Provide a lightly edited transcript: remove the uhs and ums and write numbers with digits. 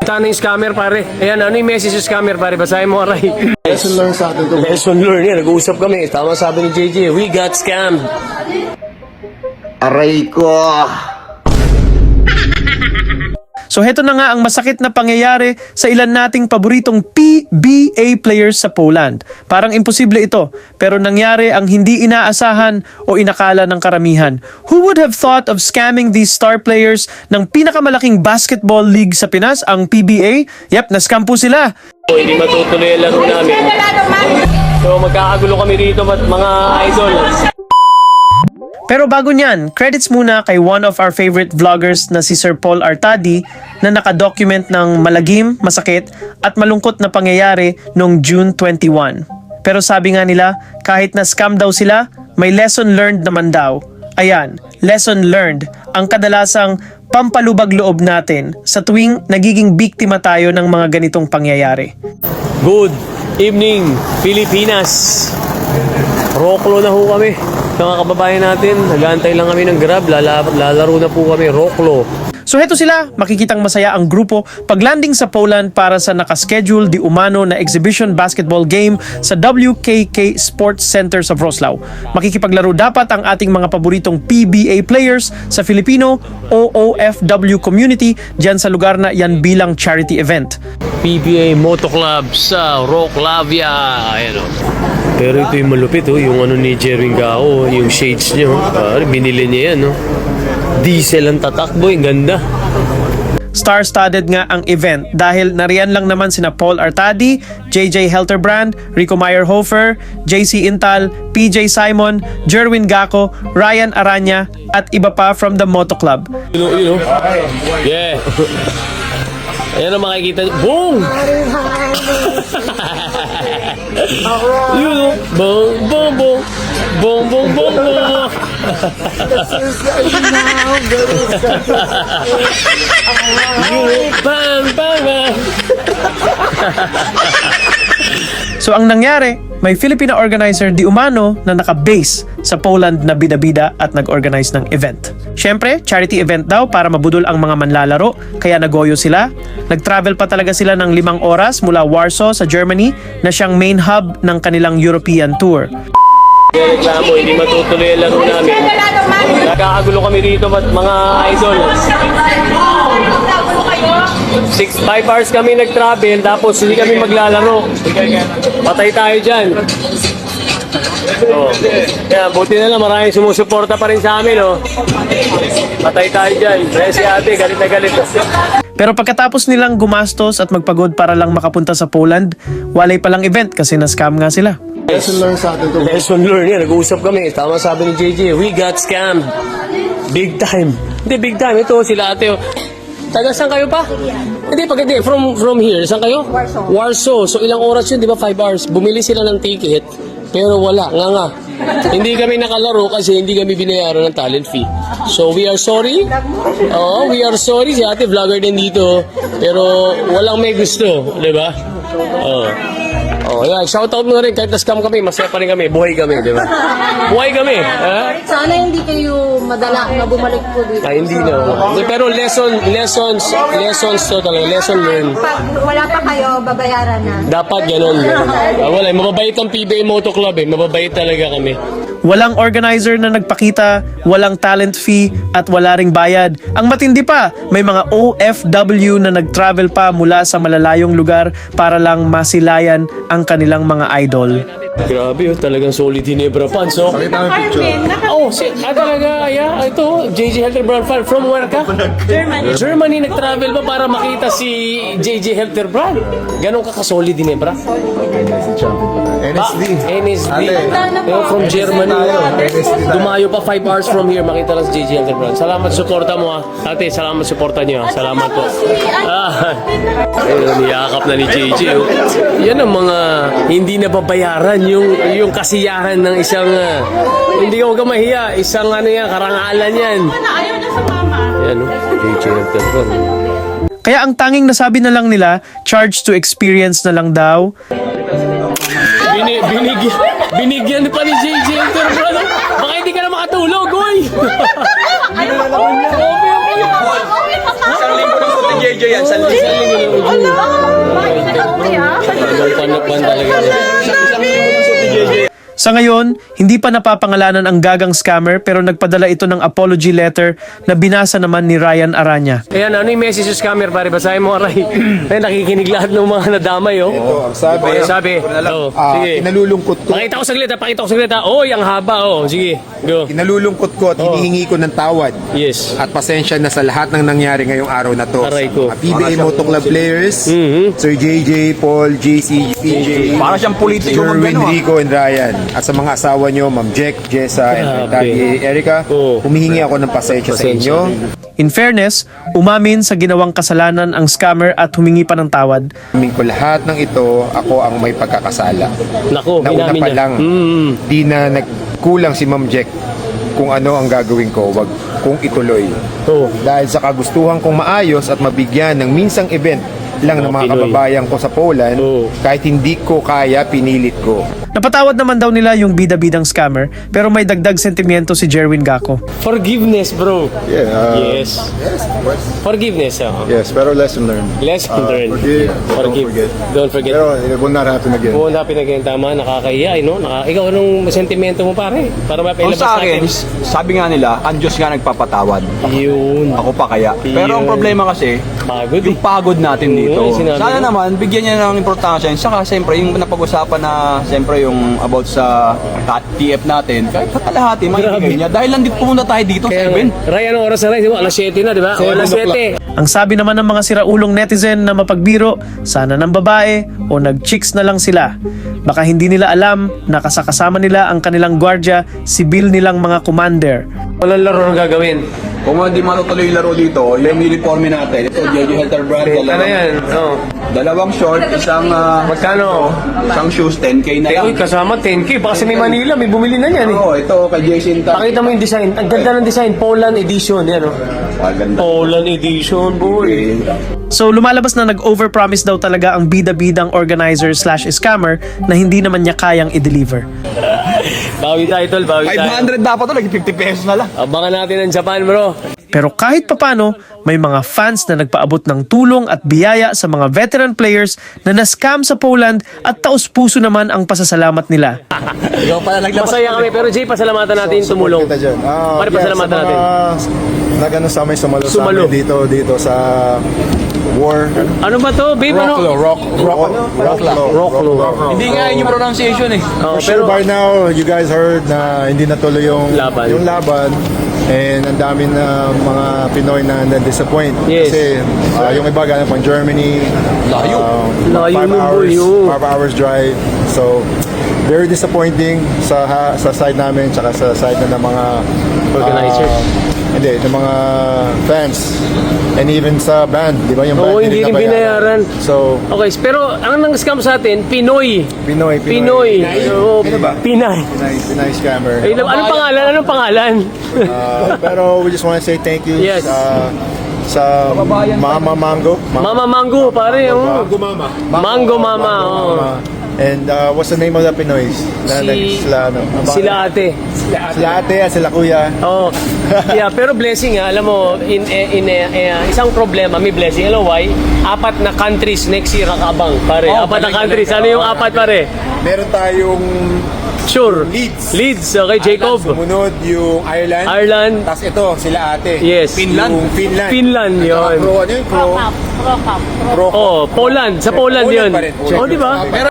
Tano yung scammer pare. Ayan, ano yung message yung scammer pare? Basahin mo, Aray. Lesson learned sa atin to. Lesson learned yan. Nag-uusap kami. Tama sabi ni JJ, we got scammed. Aray ko. So heto na nga ang masakit na pangyayari sa ilan nating paboritong PBA players sa Poland. Parang imposible ito, pero nangyari ang hindi inaasahan o inakala ng karamihan. Who would have thought of scamming these star players ng pinakamalaking basketball league sa Pinas, ang PBA? Yep, na-scam po sila. So, hindi matutuloy ang laro namin. So magkakagulo kami rito mga idol. Pero bago niyan, credits muna kay one of our favorite vloggers na si Sir Paul Artadi na nakadocument ng malagim, masakit at malungkot na pangyayari noong June 21. Pero sabi nga nila, kahit na scam daw sila, may lesson learned naman daw. Ayan, lesson learned, ang kadalasang pampalubag loob natin sa tuwing nagiging biktima tayo ng mga ganitong pangyayari. Good evening, Pilipinas. Roklo na ho kami. Mga kababayan natin, nag-aantay lang kami ng Grab, lalaro na po kami, Roklo. So heto sila, makikitang masaya ang grupo pag-landing sa Poland para sa nakaschedule di umano na exhibition basketball game sa WKK Sports Center sa Wrocław. Makikipaglaro dapat ang ating mga paboritong PBA players sa Filipino OOFW community dyan sa lugar na yan bilang charity event. PBA Moto Club sa Wrocławia. Ayan o. Pero ito yung malupit, yung ano ni Jerwin Gao, yung shades niya. Binili niya yan. Diesel ang tatakbo, yung ganda. Star-studded nga ang event dahil nariyan lang naman sina Paul Artadi, JJ Helterbrand, Rico Meyerhofer, JC Intal, PJ Simon, Jerwin Gaco, Ryan Aranya at iba pa from the Moto Club. You know? Yeah. Ayan ang makikita. Boom! You know? Boom, boom, boom. Boom, boom, boom, boom. Bam, bam, bam. So ang nangyari, may Filipino organizer di umano na naka-base sa Poland na bida-bida at nag-organize ng event. Siyempre, charity event daw para mabudol ang mga manlalaro, kaya nagoyo sila. Nag-travel pa talaga sila ng 5 oras mula Warsaw sa Germany na siyang main hub ng kanilang European tour. Reklamo, hindi matutuloy ang laro namin. Nagkakagulo kami rito mga idol. 5 hours kami nag-travel tapos hindi kami maglalaro. Patay tayo dyan. Kaya buti na lang maraming sumusuporta pa rin sa amin. Patay tayo dyan. Kaya si ate galit na galit. Pero pagkatapos nilang gumastos at magpagod para lang makapunta sa Poland, walay palang event kasi na-scam nga sila. Lesson learned sa atin to. Lesson learned yan. Nag-uusap kami. Tama sabi ni JJ, we got scammed. Big time. Hindi, big time. Ito, sila ate. Taga saan kayo pa? Hindi, from here. Saan kayo? Warsaw. So ilang oras yun, di ba? 5 hours. Bumili sila ng ticket, pero wala. Nga. Hindi kami nakalaro kasi hindi kami binayaran ng talent fee. So we are sorry. Oo, we are sorry. Si ate vlogger din dito. Pero walang may gusto. Di ba? Oo. Oh, yeah. Shoutout mo na rin kahit na-scam kami, masaya pa rin kami, buhay kami, di ba? Buhay kami, ha? Sana hindi kayo madala na bumalik po dito. Ay, hindi na. Pero lessons to talaga, lesson learned. Pag wala pa kayo, babayaran na. Dapat ganun. Wala, mababait ang PBA Moto Club mababait talaga kami. Walang organizer na nagpakita, walang talent fee, at wala ring bayad. Ang matindi pa, may mga OFW na nag-travel pa mula sa malalayong lugar para lang masilayan ang kanilang mga idol. Grabe, talagang solid Ginebra fans, oh. Pakita mo yung picture. Oh, talaga, yeah, ito, JJ Helterbrand fan. From where ka? Germany, nag-travel pa para makita si JJ Helterbrand. Ganon ka ka-solid Ginebra? NSD. NSD. Ate. From Germany. NSD. Dumayo pa 5 hours from here, makita lang si JJ Helterbrand. Salamat suporta mo, ha. Ate, salamat suporta niyo, ha. Salamat po. Ayun, niyakap na ni JJ, oh. Yan ang mga hindi nababayaran yung kasiyahan ng isang hindi ka huwag mahiya, isang karangalan yan. Ayaw na sa mama. Yan, JJ Helterbrand. Kaya ang tanging nasabi na lang nila, charge to experience na lang daw. Binigyan pa ni JJ Helterbrand. Baka hindi ka na makatulog, oy! Ano ba? Isang linggo na po ni JJ yan. Isang linggo. Panapan talaga. Sa ngayon, hindi pa napapangalanan ang gagang scammer pero nagpadala ito ng apology letter na binasa naman ni Ryan Aranya. Ayan, ano yung message sa scammer, pare? Basahin mo, Aray. Ayan, nakikinig lahat ng mga nadamay, oh. Ang sabi, Ayan, sabi. Oh, sige. inalulungkot ko. Pakita ko saglit, ha? Pakita ko saglit, ha? Oh, yung haba, oh. Sige, go. Inalulungkot ko at hinihingi ko ng tawad. Yes. At pasensya na sa lahat ng nangyari ngayong araw na to. Aray ko. Sa mga PBA Moto Club players, Mhm. Sir JJ, Paul, JC, PJ, Para siyang politiko Jerwin, mag-ano, Rico, and Ryan. At sa mga asawa nyo, Ma'am Jack, Jessa, and Grabe. Tati Erica, Oo. humihingi ako ng pasensya sa Pasensya. inyo. In fairness, umamin sa ginawang kasalanan ang scammer at humingi pa ng tawad. Humingi ko lahat ng ito, ako ang may pagkakasala. Nako, Nauna hinamin pa niya. lang, di na nagkulang si Ma'am Jack kung ano ang gagawin ko, wag kung ituloy. Oh. Dahil sa kagustuhan kong maayos at mabigyan ng minsang event lang ng mga Pinoy. kababayan ko sa Poland, Oo. kahit hindi ko kaya, pinilit ko. Napatawad naman daw nila yung bida-bidang scammer pero may dagdag sentimiento si Jerwin Gaco. Forgiveness, bro. Yeah, Yes. Forgiveness, oh. yes, pero lesson learned. Lesson learned. Forgive, don't Forgive. forget. Don't forget. Pero it will not happen again. Kung hanapin na ganyan, tama, nakakahiya, no? Ikaw, anong sentimento mo, pare? Para Kung mapailabas sa akin, natin. sabi nga nila, ang Diyos nga nagpapatawad. Yun. Ako pa kaya. Pero ang Yun. problema kasi, Pagod, yung pagod natin dito. Oo, sinabi Sana mo. naman, bigyan niya ng importansya. Saka, siyempre, yung napag-usapan na, siyempre, yung about sa TF natin, kahit kalahati, maibigay niya. Dahil lang dito pumunta tayo dito, Kaya, 7. Ray, anong oras na rin? Alas 7 na, di ba? O, alas 7. Ang sabi naman ng mga siraulong netizen na mapagbiro, sana ng babae o nag-chicks na lang sila. Baka hindi nila alam na kasakasama nila ang kanilang gwardya, sibil nilang mga commander. Walang laro na gagawin. Kung hindi matutuloy yung laro dito, yung uniforme natin, ito, JJ Helter Brand, Ano yan? Oh. dalawang short, isang Magkano? isang shoes, 10K na Eh, lang. uy, kasama 10K. Baka sa may Manila, may bumili na yan, eh. Oo, ito kay Jason Ta. Pakita mo yung design. Ang ganda ng design. Poland edition. Yan, oh. Maganda. Poland edition, boy. So lumalabas na nag-overpromise daw talaga ang bida-bidang organizer/scammer na hindi naman niya kayang i-deliver. Bawi tayo, tol. Bawi tayo. 500 dapat to, lagi 50 pesos na lang. Abangan natin ang Japan, bro. Pero kahit papano, may mga fans na nagpaabot ng tulong at biyaya sa mga veteran players na na-scam sa Poland at taos-puso naman ang pasasalamat nila. Ikaw pala naglabas. Masaya kami. Pero, Jay, pasalamatan natin yung tumulong. Kita dyan. Pare, pasalamatan natin. Nagano sa may sumalo sa Sumalo. amin dito sa war. Ano ba to, babe? Ano? Rocklo. Hindi nga yun yung pronunciation eh. Oh, For sure pero, by now, you guys heard na hindi natuloy yung Laban. And ang dami na mga Pinoy na na-disappoint. Yes. Kasi yung iba galing pang Germany. Layo. Layo ng bulyo. 5 hours drive. So, very disappointing sa side namin tsaka sa side na ng mga Organizers. Hindi, ng mga fans. And even sa band, di ba yung band? Oo, hindi rin binayaran. So, Okay, pero ang nang-scam sa atin, Pinoy. Pinoy. Pinoy. Oo, Pinoy ba? Pinay. Pinay scammer. Eh, anong pangalan? Anong pangalan? Pero we just want to say thank you Yes. sa Mama Mango. Mama Mango, pare. Oh. Mango Mama. Oh. And what's the name of the Pinoys? Sila ate. Sila ate at sila kuya. Oh. Yeah, pero blessing alam mo, in isang problema, may blessing. Alam mo why? 4 na countries next year kakabang, pare. 4 na countries. Ano yung 4, pare? Meron tayong Sure. Leeds. Leeds, okay, Jacob. Sumunod yung Ireland. Ireland. Tapos ito, sila ate. Yes. Yung Finland. Finland, yun. Pro, ano yun? Pro. Oh, Poland. Sa Poland Poland yun. pa rin. Oh, di ba?